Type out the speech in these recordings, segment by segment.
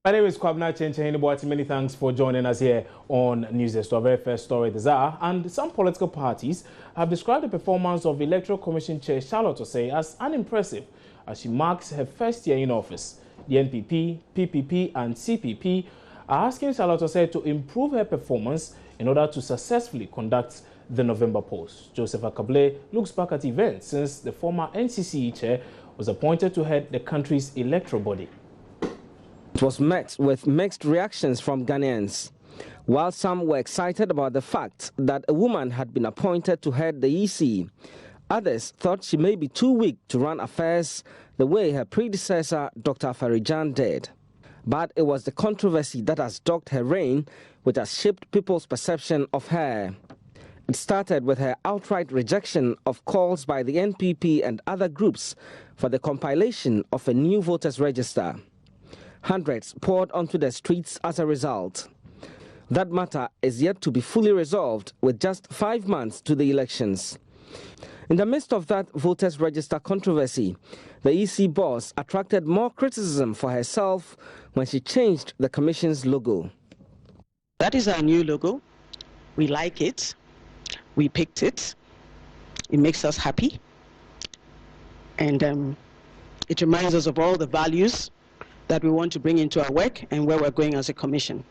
My name is Kwabna Chencheni. Many thanks for joining us here on News Desk. Our very first story, the Czar, and some political parties have described the performance of Electoral Commission Chair Charlotte Osei as unimpressive as she marks her first year in office. The NPP, PPP, and CPP are asking Charlotte Osei to improve her performance in order to successfully conduct the November polls. Joseph Akable looks back at events since the former NCCE chair was appointed to head the country's electoral body. It was met with mixed reactions from Ghanaians. While some were excited about the fact that a woman had been appointed to head the EC, others thought she may be too weak to run affairs the way her predecessor, Dr. Farijan, did. But it was the controversy that has dogged her reign which has shaped people's perception of her. It started with her outright rejection of calls by the NPP and other groups for the compilation of a new voters' register. Hundreds poured onto the streets as a result. That matter is yet to be fully resolved with just 5 months to the elections. In the midst of that voters' register controversy, the EC boss attracted more criticism for herself when she changed the commission's logo. That is our new logo. We like it. We picked it. It makes us happy. And it reminds us of all the values that we want to bring into our work and where we're going as a commission.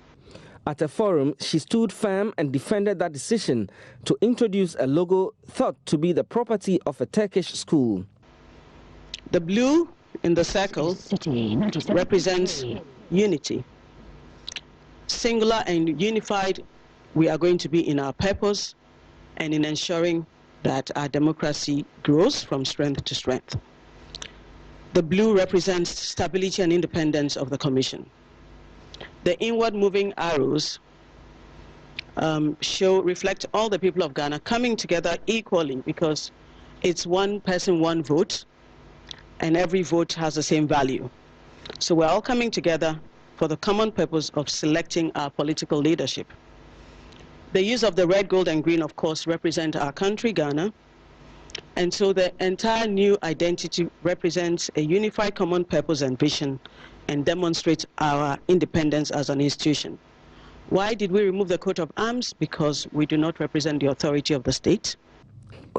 At a forum, she stood firm and defended that decision to introduce a logo thought to be the property of a Turkish school. The blue in the circle represents unity. Singular and unified, we are going to be in our purpose and in ensuring that our democracy grows from strength to strength. The blue represents stability and independence of the Commission. The inward moving arrows reflect all the people of Ghana coming together equally because it's one person, one vote, and every vote has the same value. So we're all coming together for the common purpose of selecting our political leadership. The use of the red, gold, and green, of course, represent our country, Ghana. And so the entire new identity represents a unified common purpose and vision and demonstrates our independence as an institution. Why did we remove the coat of arms? Because we do not represent the authority of the state.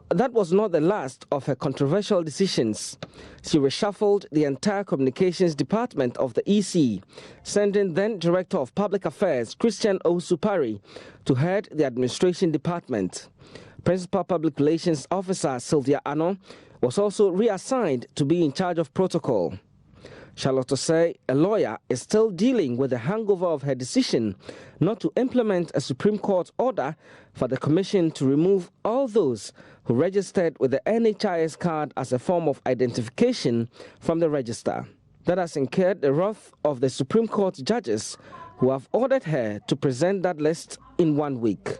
That was not the last of her controversial decisions. She reshuffled the entire communications department of the EC, sending then Director of Public Affairs, Christian Owusu-Parry, to head the administration department. Principal Public Relations Officer Sylvia Ano was also reassigned to be in charge of protocol. Charlotte Osei, a lawyer, is still dealing with the hangover of her decision not to implement a Supreme Court order for the Commission to remove all those who registered with the NHIS card as a form of identification from the register. That has incurred the wrath of the Supreme Court judges who have ordered her to present that list in 1 week.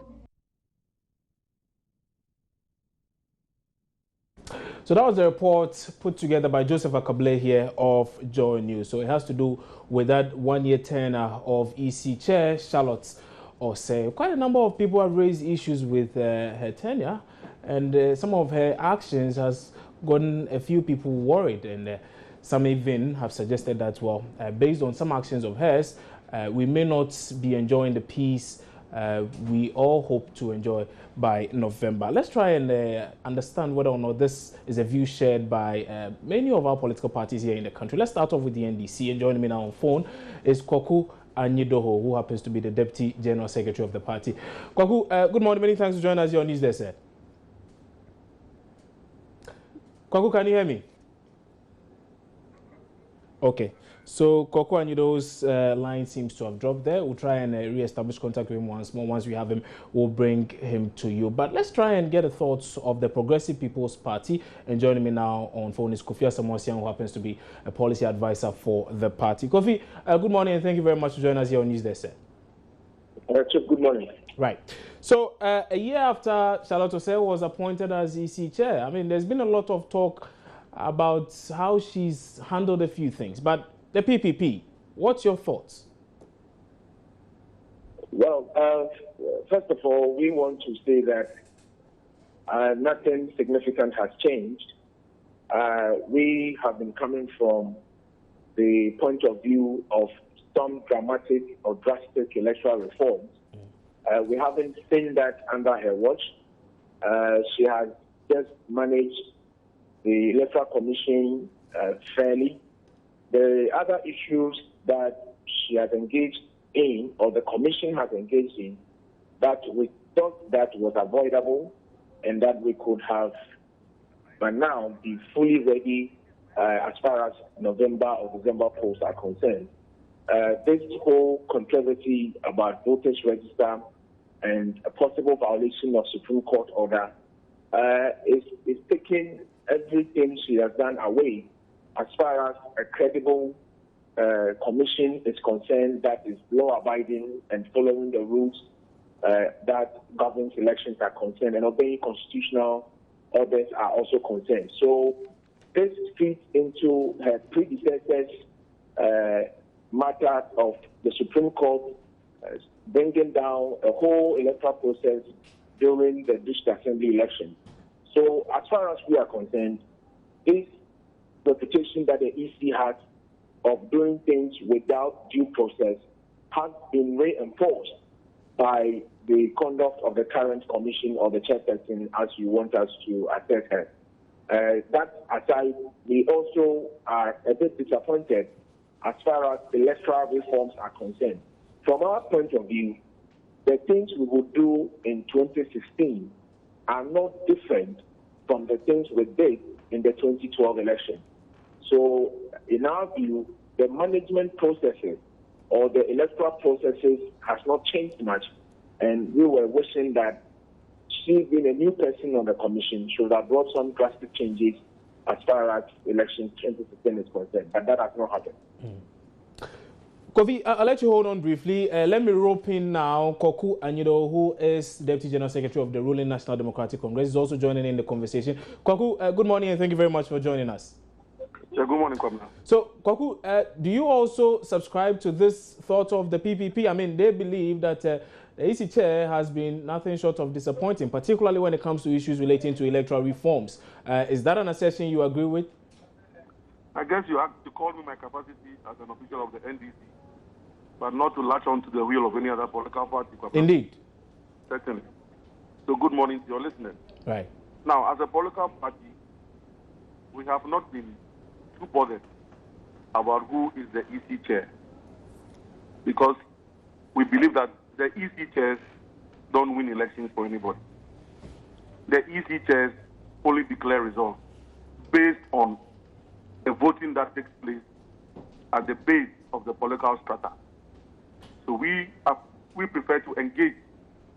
So that was a report put together by Joseph Akable here of Joy News. So it has to do with that 1-year tenure of EC Chair Charlotte Osei. Quite a number of people have raised issues with her tenure, and some of her actions has gotten a few people worried, and some even have suggested that, well, based on some actions of hers, we may not be enjoying the peace we all hope to enjoy by November. Let's try and understand whether or not this is a view shared by many of our political parties here in the country. Let's start off with the NDC, and joining me now on phone is Kwaku Anyidoho, who happens to be the Deputy General Secretary of the party. Kwaku, good morning. Many thanks for joining us here on News Desk, sir. Kwaku, can you hear me? Okay. So Kwaku Anyido's line seems to have dropped there. We'll try and re-establish contact with him once more. Once we have him, we'll bring him to you. But let's try and get the thoughts of the Progressive People's Party. And joining me now on phone is Kofi Asamoah, who happens to be a policy advisor for the party. Kofi, good morning, and thank you very much for joining us here on News Desk, sir. Good morning. Right. So a year after Charlotte Osei was appointed as EC chair, I mean, there's been a lot of talk about how she's handled a few things. But the PPP, what's your thoughts? Well, first of all, we want to say that nothing significant has changed. We have been coming from the point of view of some dramatic or drastic electoral reforms. We haven't seen that under her watch. She has just managed the Electoral Commission fairly. The other issues that she has engaged in, or the Commission has engaged in, that we thought that was avoidable and that we could have by now be fully ready as far as November or December polls are concerned. This whole controversy about voters register and a possible violation of Supreme Court order is taking everything she has done away as far as a credible commission is concerned that is law-abiding and following the rules that governs elections are concerned, and obeying constitutional orders are also concerned. So this fits into her predecessor's matter of the Supreme Court bringing down a whole electoral process during the district assembly election. So as far as we are concerned, this reputation that the EC has of doing things without due process has been reinforced by the conduct of the current commission or the chairperson, as you want us to assess her. That aside, we also are a bit disappointed as far as electoral reforms are concerned. From our point of view, the things we would do in 2016 are not different from the things we did in the 2012 election. So, in our view, the management processes or the electoral processes has not changed much, and we were wishing that she, being a new person on the commission, should have brought some drastic changes as far as election 2016 is concerned, but that has not happened. Kofi, I'll let you hold on briefly. Let me rope in now Koku Anyido, who is Deputy General Secretary of the ruling National Democratic Congress, is also joining in the conversation. Koku, good morning and thank you very much for joining us. Yeah, good morning, Kwamna. So, Koku, do you also subscribe to this thought of the PPP? I mean, they believe that the EC chair has been nothing short of disappointing, particularly when it comes to issues relating to electoral reforms. Is that an assertion you agree with? I guess you have to call me my capacity as an official of the NDC, but not to latch on to the wheel of any other political party. Kwamna. Indeed. Certainly. So, good morning to your listeners. Right. Now, as a political party, we have not been too bothered about who is the EC chair, because we believe that the EC chairs don't win elections for anybody. The EC chairs only declare results based on the voting that takes place at the base of the political strata. So we prefer to engage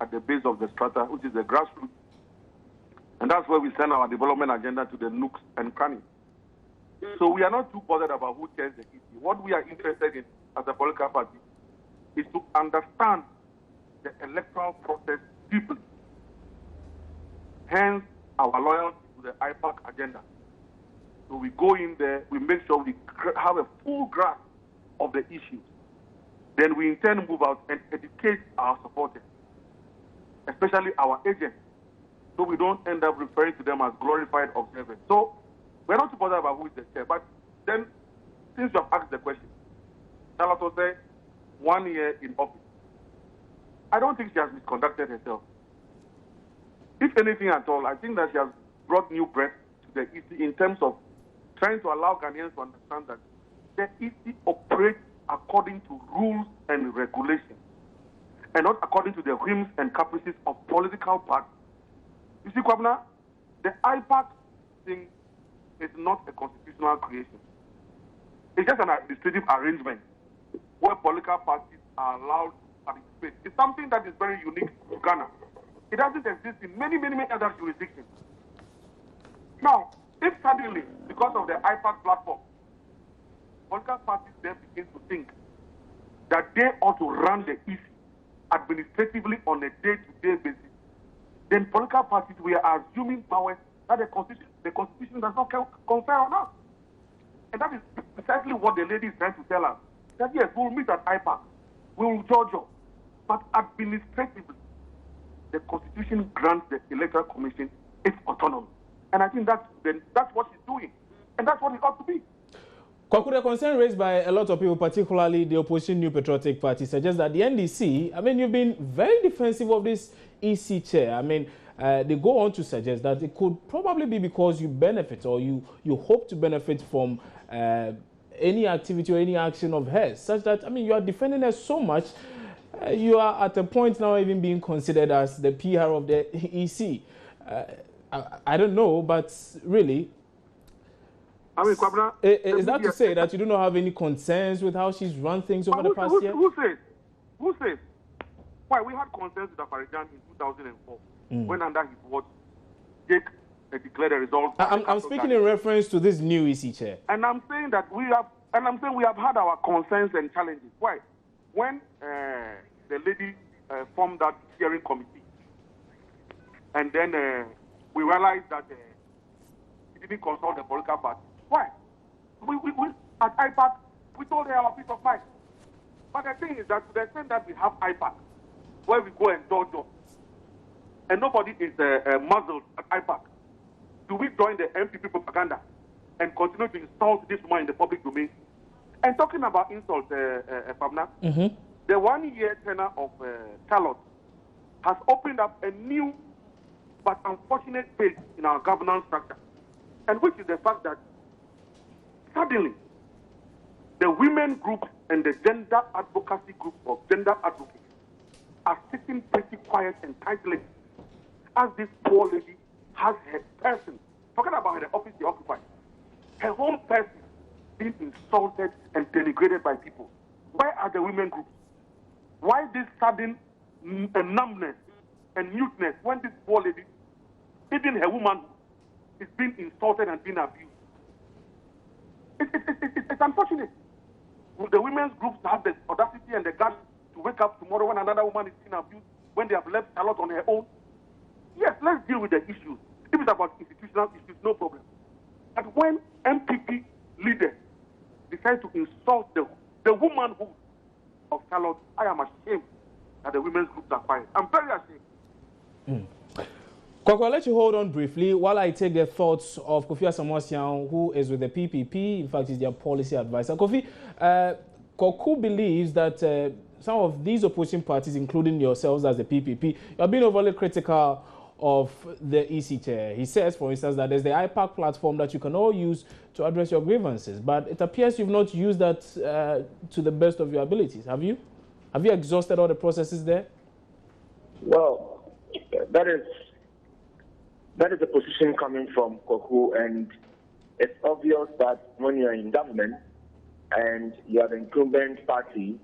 at the base of the strata, which is the grassroots, and that's where we send our development agenda to the nooks and crannies. So we are not too bothered about who chairs the EC. What we are interested in as a political party is to understand the electoral process deeply. Hence, our loyalty to the IPAC agenda. So we go in there, we make sure we have a full grasp of the issues. Then we intend to move out and educate our supporters, especially our agents, so we don't end up referring to them as glorified observers. So we're not too bothered about who is the chair. But then, since you have asked the question, Charlotte Osei, 1 year in office, I don't think she has misconducted herself. If anything at all, I think that she has brought new breath to the EC in terms of trying to allow Ghanaians to understand that the EC operates according to rules and regulations, and not according to the whims and caprices of political parties. You see, Kwamna, the IPAC thing is not a constitutional creation. It's just an administrative arrangement where political parties are allowed to participate. It's something that is very unique to Ghana. It doesn't exist in many other jurisdictions. Now, if suddenly, because of the IPAC platform, political parties then begin to think that they ought to run the EC administratively on a day-to-day basis, then political parties were assuming powers that the Constitution does not confer on us. And that is precisely what the lady is trying to tell us. That yes, we will meet at IPAC, we will judge you, but administratively, the Constitution grants the Electoral Commission its autonomy. And I think that's what she's doing. And that's what it ought to be. Kwaku, the concern raised by a lot of people, particularly the opposition New Patriotic Party, suggests that the NDC, I mean, you've been very defensive of this EC chair. I mean, they go on to suggest that it could probably be because you benefit or you hope to benefit from any activity or any action of hers, such that, I mean, you are defending her so much, you are at a point now even being considered as the PR of the EC. I don't know, but really, I mean, Kwabena, is that to say that you do not have any concerns with how she's run things over the past year? Who says? Who says? Why, we had concerns with Afarijan in 2004 when under his watch, Jake declared the results. I'm speaking in reference to this new EC chair. And I'm saying that we have had our concerns and challenges. Why? When the lady formed that steering committee, and then we realized that he didn't consult the political party. Why? We at IPAC, we told her our peace of mind. But the thing is that to the extent that we have IPAC, where we go and dodge up, and nobody is muzzled at IPAC, do we join the MPP propaganda and continue to insult this woman in the public domain? And talking about insults, Pamna, the 1 year tenure of Charlotte has opened up a new but unfortunate phase in our governance structure, and which is the fact that suddenly the women group and the gender advocacy group of gender advocates are sitting pretty quiet and tight-lipped as this poor lady has her person, talking about the office she occupies, her own person being insulted and denigrated by people. Why are the women groups? Why this sudden numbness and muteness when this poor lady, even her woman, is being insulted and being abused? It's unfortunate. Will the women's groups have the audacity and the guts to wake up tomorrow when another woman is being abused, when they have left Charlotte on her own? Yes, let's deal with the issues. If it's about institutional issues, no problem. But when MPP leaders decide to insult the womanhood of Charlotte, I am ashamed that the women's groups are quiet. I'm very ashamed. Kwaku, I'll let you hold on briefly while I take the thoughts of Kofi Asamoah-Siang, who is with the PPP. In fact, he's their policy advisor. Kofi, Kwaku believes that some of these opposition parties, including yourselves as the PPP, are being overly critical of the EC chair. He says, for instance, that there's the IPAC platform that you can all use to address your grievances, but it appears you've not used that to the best of your abilities. Have you? Have you exhausted all the processes there? Well, that is a position coming from Kwaku, and it's obvious that when you're in government and you're the incumbent party,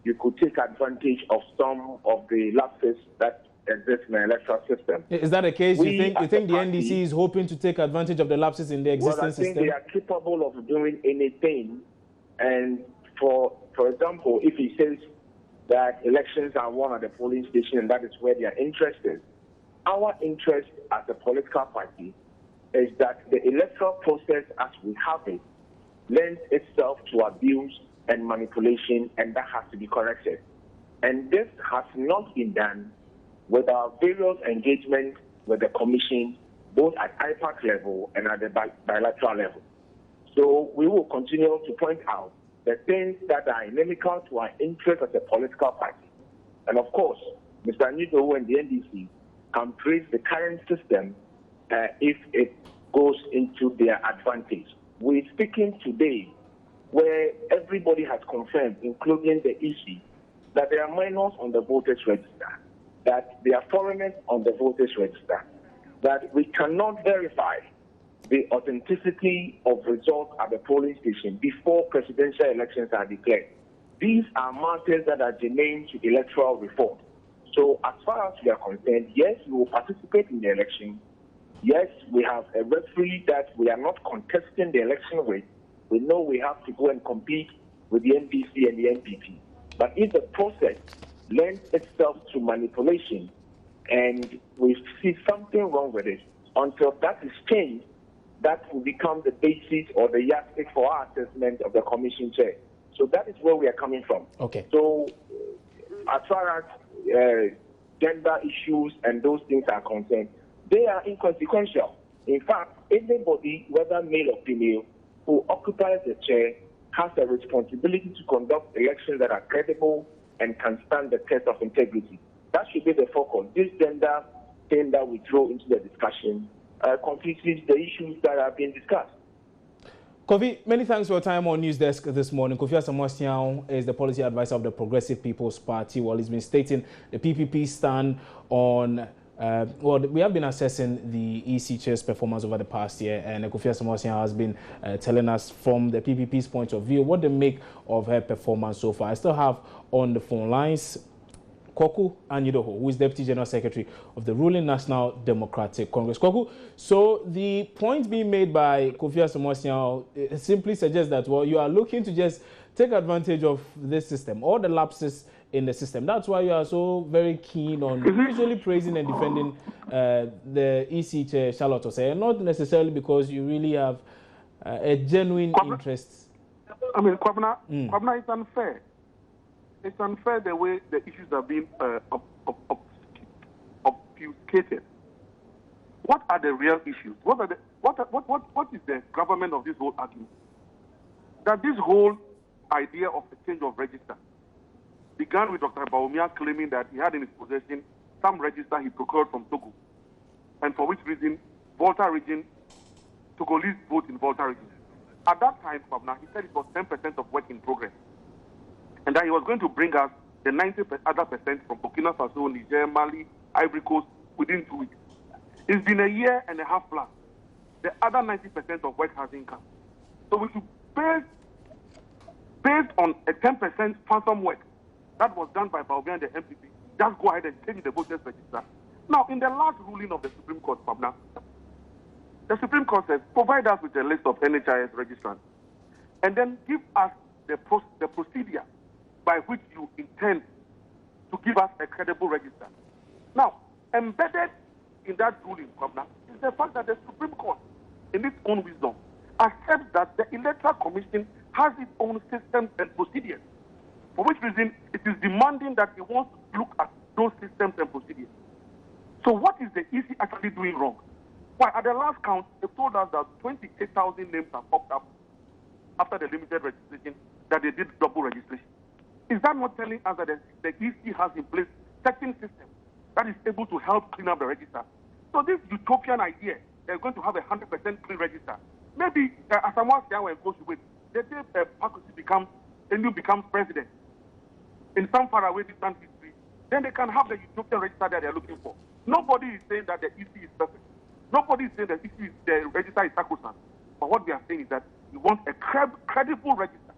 you could take advantage of some of the lapses that exist in the electoral system. Is that the case? You think the NDC is hoping to take advantage of the lapses in the existing system? I think they are capable of doing anything. And for example, if he says that elections are won at the polling station and that is where they are interested, our interest as a political party is that the electoral process as we have it lends itself to abuse and manipulation, and that has to be corrected. And this has not been done with our various engagements with the Commission, both at IPAC level and at the bilateral level. So we will continue to point out the things that are inimical to our interest as a political party. And of course, Mr. Nido and the NDC can praise the current system if it goes into their advantage. We're speaking today where everybody has confirmed, including the EC, that there are minors on the voters register, that there are foreigners on the voters register, that we cannot verify the authenticity of results at the polling station before presidential elections are declared. These are matters that are germane to electoral reform. So as far as we are concerned, yes, we will participate in the election. Yes, we have a referee that we are not contesting the election with. We know we have to go and compete with the NDC and the NPP. But if the process lends itself to manipulation and we see something wrong with it, until that is changed, that will become the basis or the yardstick for our assessment of the Commission chair. So that is where we are coming from. Okay. So as far as gender issues and those things are concerned, they are inconsequential. In fact, anybody, whether male or female, who occupies the chair has a responsibility to conduct elections that are credible and can stand the test of integrity. That should be the focus. This gender thing that we throw into the discussion confuses the issues that are being discussed. Kofi, many thanks for your time on News Desk this morning. Kofi Asamoah is the policy advisor of the Progressive People's Party. Well, he's been stating the PPP stand on, we have been assessing the EC chair's performance over the past year, and Kofi Asamoah has been telling us from the PPP's point of view what they make of her performance so far. I still have on the phone lines Kwaku Anyidoho, who is Deputy General Secretary of the ruling National Democratic Congress. Kwaku, so the point being made by Kofi Asamoah simply suggests that, well, you are looking to just take advantage of this system, all the lapses in the system. That's why you are so very keen on usually praising and defending the EC chair, Charlotte Osei, and not necessarily because you really have a genuine interest. I mean, Kwabena, it's unfair. It's unfair the way the issues are being obfuscated. What are the real issues? What is the gravamen of this whole argument? That this whole idea of the change of register began with Dr. Baumia claiming that he had in his possession some register he procured from Togo, and for which reason Volta region, Togolese vote in Volta region. At that time, he said it was 10% of work in progress, and that he was going to bring us the 90% from Burkina Faso, Niger, Mali, Ivory Coast within 2 weeks. It's been a year and a half plus. The other 90% of work hasn't come. So we should, based on a 10% phantom work that was done by Baobia and the MPP, just go ahead and change the voters register. Now, in the last ruling of the Supreme Court, the Supreme Court says, provide us with a list of NHIS registrants, and then give us the procedure by which you intend to give us a credible register. Now, embedded in that ruling, is the fact that the Supreme Court, in its own wisdom, accepts that the Electoral Commission has its own systems and procedures, for which reason it is demanding that it wants to look at those systems and procedures. So what is the EC actually doing wrong? Why, at the last count, they told us that 28,000 names have popped up after the limited registration, that they did double registration. Is that not telling us that the EC has in place certain system that is able to help clean up the register? So this utopian idea, they're going to have 100% clean register. Maybe Asamoah and goes with the day Pakusi becomes president in some faraway distant history, then they can have the utopian register that they're looking for. Nobody is saying that the EC is perfect. Nobody is saying that the register is sacrosanct. But what we are saying is that we want a credible register,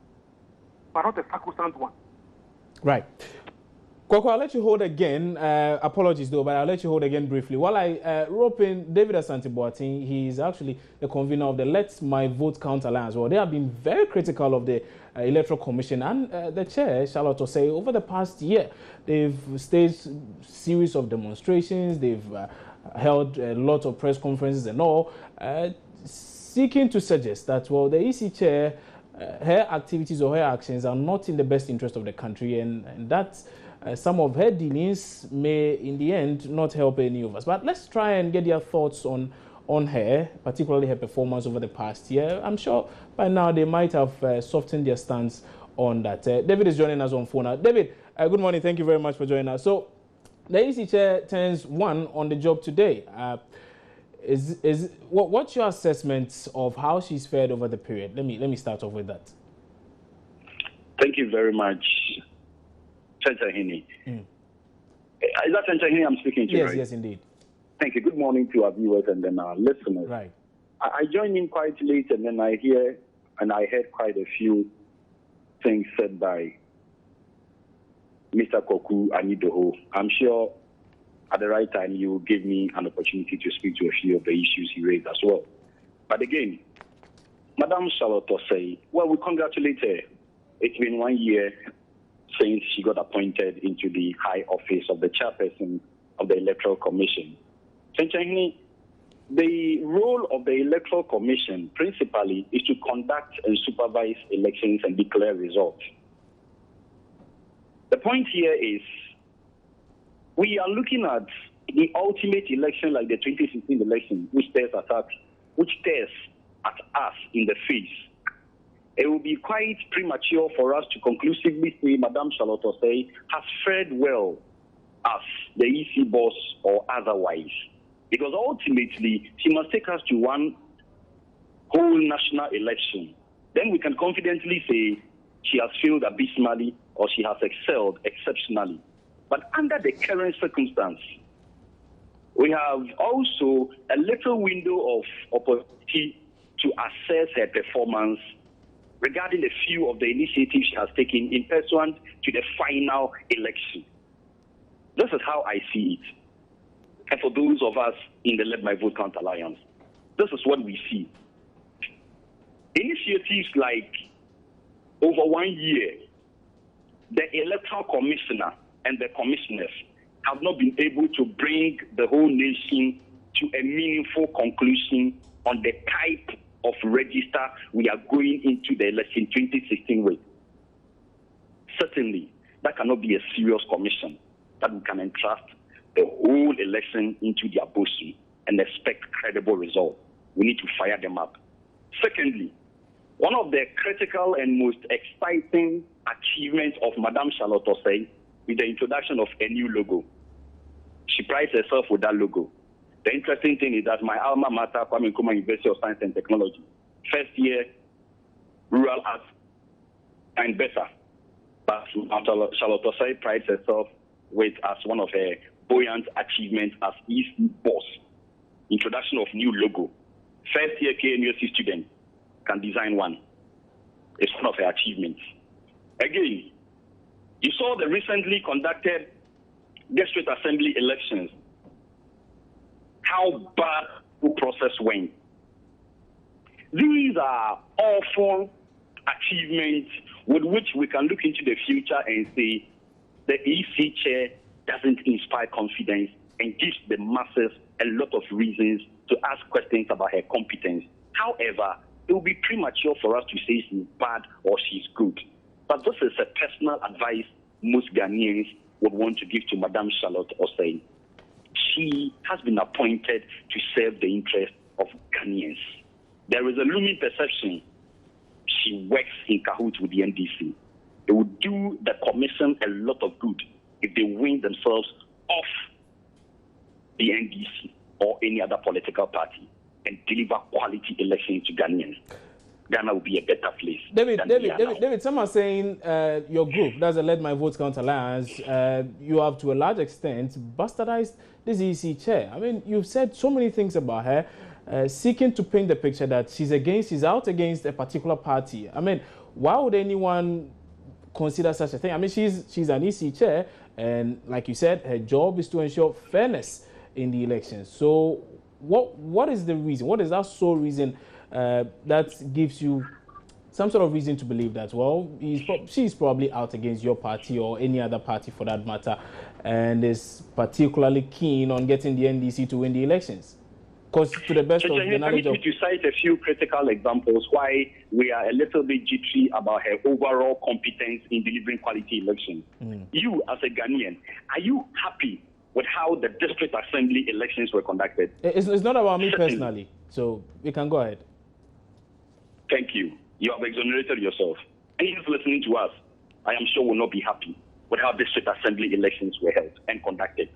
but not a sacrosanct one. Right. Kwaku, I'll let you hold again. Apologies though, but I'll let you hold again briefly. While I rope in David Asante-Boateng, he's actually the convener of the Let My Vote Count Alliance. Well, they have been very critical of the Electoral Commission and the chair, Charlotte Osei, over the past year. They've staged a series of demonstrations. They've held a lot of press conferences and all, seeking to suggest that, well, the EC chair, her activities or her actions are not in the best interest of the country, and that some of her dealings may, in the end, not help any of us. But let's try and get your thoughts on her, particularly her performance over the past year. I'm sure by now they might have softened their stance on that. David is joining us on phone now. David, good morning. Thank you very much for joining us. So the EC chair turns one on the job today. What's your assessment of how she's fared over the period? Let me start off with that. Thank you very much, Chantahini. Is that Chantahini I'm speaking to? Yes, right? Yes, indeed. Thank you. Good morning to our viewers and then our listeners. Right. I joined in quite late, and then I heard quite a few things said by Mr. Kwaku Anyidoho. I'm sure at the right time you will give me an opportunity to speak to a few of the issues he raised as well. But again, Madam Charlotte Osei, well, we congratulate her. It's been 1 year since she got appointed into the high office of the chairperson of the Electoral Commission. The role of the Electoral Commission principally is to conduct and supervise elections and declare results. The point here is we are looking at the ultimate election like the 2016 election, which stares at us in the face. it will be quite premature for us to conclusively say Madame Charlotte Osei has fared well as the EC boss or otherwise. Because ultimately, she must take us to one whole national election. Then we can confidently say she has failed abysmally or she has excelled exceptionally. But under the current circumstance, we have also a little window of opportunity to assess her performance regarding a few of the initiatives she has taken in pursuant to the final election. This is how I see it. And for those of us in the Let My Vote Count Alliance, this is what we see. Initiatives like over 1 year, the Electoral Commissioner and the commissioners have not been able to bring the whole nation to a meaningful conclusion on the type of register we are going into the election 2016 with. Certainly, that cannot be a serious commission that we can entrust the whole election into their bosom and expect credible results. We need to fire them up. Secondly, one of the critical and most exciting achievements of Madame Charlotte Osei is the introduction of a new logo. She prides herself with that logo. The interesting thing is that my alma mater, Kwame Nkrumah University of Science and Technology, first year, rural arts, and better. But Charlotte Osei prides herself with as one of her buoyant achievements as EC boss. Introduction of new logo. First year KNUST student can design one. It's one of her achievements. Again, you saw the recently conducted district assembly elections, how bad the process went. These are awful achievements with which we can look into the future and say the EC chair doesn't inspire confidence and gives the masses a lot of reasons to ask questions about her competence. However, it will be premature for us to say she's bad or she's good. But this is a personal advice most Ghanaians would want to give to Madame Charlotte Osei. She has been appointed to serve the interest of Ghanaians. There is a looming perception she works in cahoots with the NDC. It would do the commission a lot of good if they win themselves off the NDC or any other political party and deliver quality elections to Ghanaians. Ghana will be a better place. David, some are saying your group, that's the Let My Vote Count Alliance, you have to a large extent bastardized this EC chair. I mean, you've said so many things about her, seeking to paint the picture that she's out against a particular party. I mean, why would anyone consider such a thing? I mean, she's an EC chair, and like you said, her job is to ensure fairness in the elections. So what is the reason? What is that sole reason that gives you some sort of reason to believe that, well, she's probably out against your party or any other party for that matter, and is particularly keen on getting the NDC to win the elections? Because to the best of the knowledge of... to cite a few critical examples why we are a little bit jittery about her overall competence in delivering quality elections. You, as a Ghanaian, are you happy with how the district assembly elections were conducted? It's not about me personally, so we can go ahead. Thank you. You have exonerated yourself. Anyone listening to us, I am sure will not be happy with how district assembly elections were held and conducted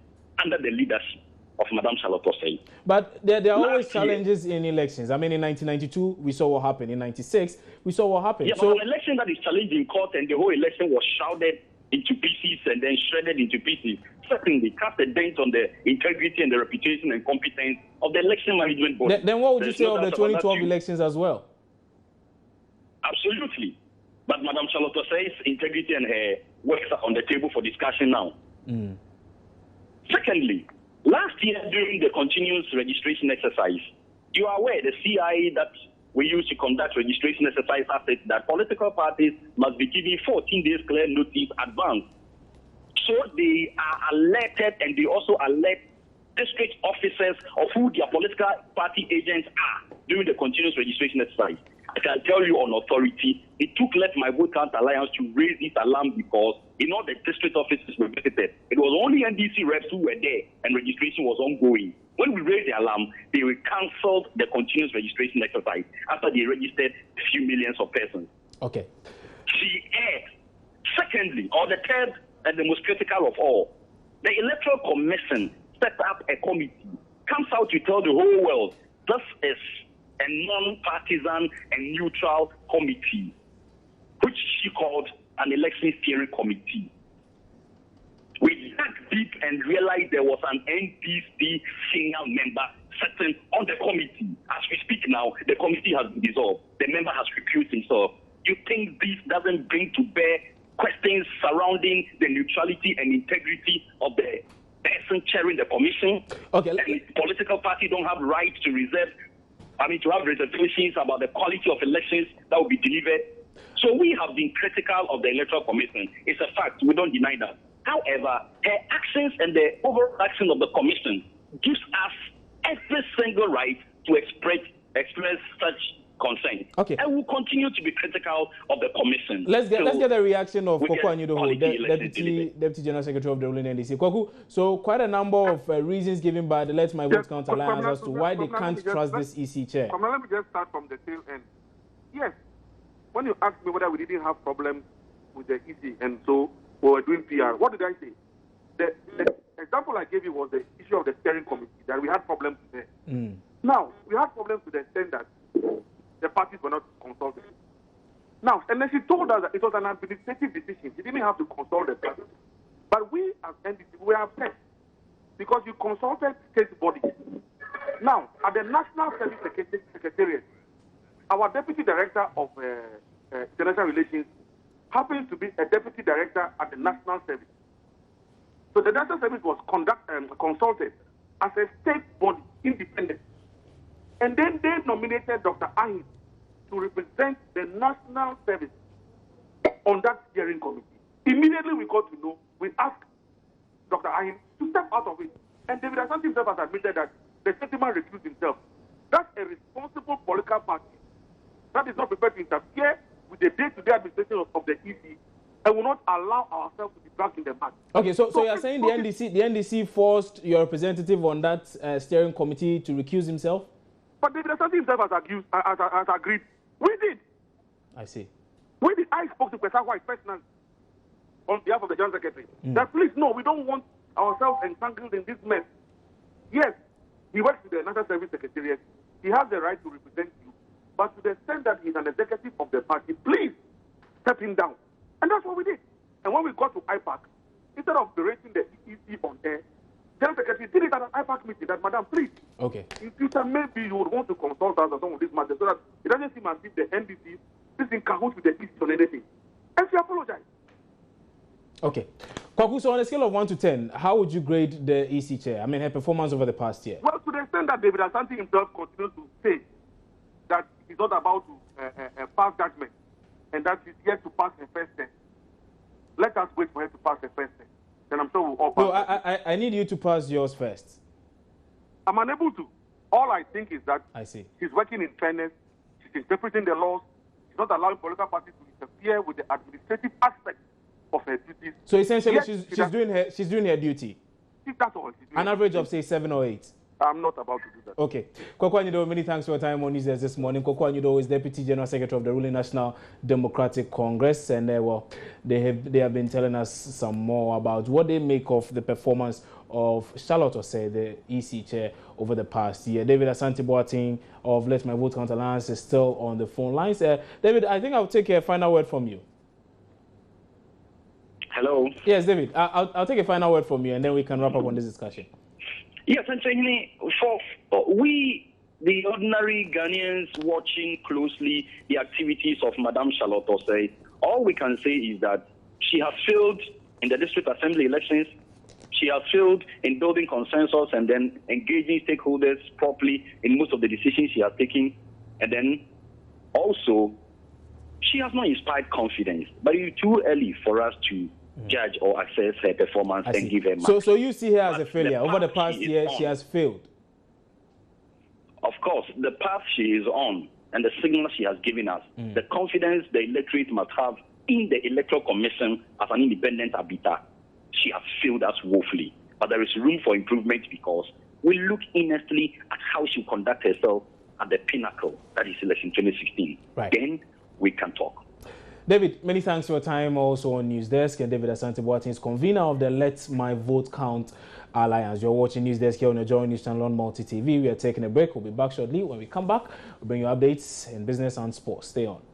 under the leadership of Madame Charlotte Osei. But there are always challenges in elections. I mean, in 1992, we saw what happened. In 96, we saw what happened. Yeah, but an election that is challenged in court and the whole election was shrouded into pieces and then shredded into pieces, certainly cast a dent on the integrity and the reputation and competence of the election management board. Then what would you say of the 2012 elections as well? Absolutely. But Madame Charlotte Osei's integrity and her works are on the table for discussion now. Secondly, last year during the continuous registration exercise, you are aware the CIA that we use to conduct registration exercise has said that political parties must be given 14 days clear notice advance. So they are alerted, and they also alert district officers of who their political party agents are during the continuous registration exercise. I can tell you on authority, it took Let My Vote Count Alliance to raise this alarm because in all the district offices were visited. It was only NDC reps who were there and registration was ongoing. When we raised the alarm, they cancelled the continuous registration exercise after they registered a few millions of persons. Okay. She erred. Secondly, or the third and the most critical of all, the Electoral Commission set up a committee, comes out to tell the whole world this is a non-partisan and neutral committee, which she called an election steering committee. We dug deep and realized there was an NDC senior member sitting on the committee. As we speak now, the committee has been dissolved. The member has recused himself. You think this doesn't bring to bear questions surrounding the neutrality and integrity of the person chairing the commission? Okay. And political parties don't have right to to have reservations about the quality of elections that will be delivered. So we have been critical of the Electoral Commission. It's a fact. We don't deny that. However, her actions and the overall action of the Commission gives us every single right to express such concern. Okay. And we'll continue to be critical of the Commission. Let's get a reaction of Kwaku Anyidoho, Deputy General Secretary of the ruling NDC. Kwaku, so quite a number of reasons given by the Let My Vote Count Alliance as to why they can't trust this EC chair. Let me just start from the tail end. Yes, when you asked me whether we didn't have problems with the EC and so we were doing PR, what did I say? The example I gave you was the issue of the steering committee, that we had problems with there. Now, we had problems to the extent that the parties were not consulted. Now, and then she told us that it was an administrative decision. She didn't have to consult the parties. But we, as NDC, we are upset because you consulted state bodies. Now, at the National Service Secretariat, our Deputy Director of International Relations happens to be a Deputy Director at the National Service. So the National Service was consulted as a state body, independent. And then they nominated Dr. Ahin to represent the National Service on that steering committee. Immediately we got to know, we asked Dr. Ahin to step out of it. And David Asante himself has admitted that the gentleman recused himself. That's a responsible political party that is not prepared to interfere with the day-to-day administration of the EC and will not allow ourselves to be dragged in the mud. Okay, so you're saying the NDC forced your representative on that steering committee to recuse himself? But David Asante himself has agreed. We did. I see. We did. I spoke to Kwesa White personally on behalf of the General Secretary. That please, no, we don't want ourselves entangled in this mess. Yes, he works with the National Service Secretariat. He has the right to represent you. But to the extent that he's an executive of the party, please step him down. And that's what we did. And when we got to IPAC, instead of berating the EC on air, the General Secretary did it at an IPAC meeting that, Madam, please, okay, in future, maybe you would want to consult us on some of these matters so that it doesn't seem as if the NDC is in cahoots with the EC on anything. And she apologized. Okay. Kwaku, so on a scale of 1 to 10, how would you grade the EC chair? I mean, her performance over the past year. Well, to the extent that David Asante himself continues to say that he's not about to pass judgment and that she's yet to pass her first test, let us wait for her to pass her first test. Then I'm sure we'll all pass. No, I need you to pass yours first. I'm unable to. All I think is that I see. She's working in fairness. She's interpreting the laws. She's not allowing political parties to interfere with the administrative aspect of her duties. So essentially, yes, she's doing her duty. That's all. An average of say 7 or 8. I'm not about to do that. Okay. Kwaku Anyidoho, many thanks for your time on Newsdesk this morning. Kwaku Anyidoho is Deputy General Secretary of the ruling National Democratic Congress, and they have been telling us some more about what they make of the performance of Charlotte Osei, the EC chair, over the past year. David Asante Boateng of Let My Vote Count Alliance is still on the phone lines. David, I think I'll take a final word from you. Hello. Yes, David. I'll take a final word from you, and then we can wrap up on this discussion. Yes, and for we, the ordinary Ghanaians watching closely the activities of Madame Charlotte Osei, all we can say is that she has failed in the district assembly elections. She has failed in building consensus and then engaging stakeholders properly in most of the decisions she has taken. And then also, she has not inspired confidence. But it's too early for us to judge or assess her performance and give her marks. So you see her as a failure. Over the past year, she has failed. Of course, the path she is on and the signal she has given us, the confidence the electorate must have in the Electoral Commission as an independent arbiter, she has failed us woefully. But there is room for improvement because we look earnestly at how she conducts herself at the pinnacle, that is election 2016. Right. Then we can talk. David, many thanks for your time also on News Desk. And David Asante Boateng is convener of the Let My Vote Count Alliance. You're watching News Desk here on the Joy News Channel on Multi TV. We are taking a break. We'll be back shortly. When we come back, we'll bring you updates in business and sports. Stay on.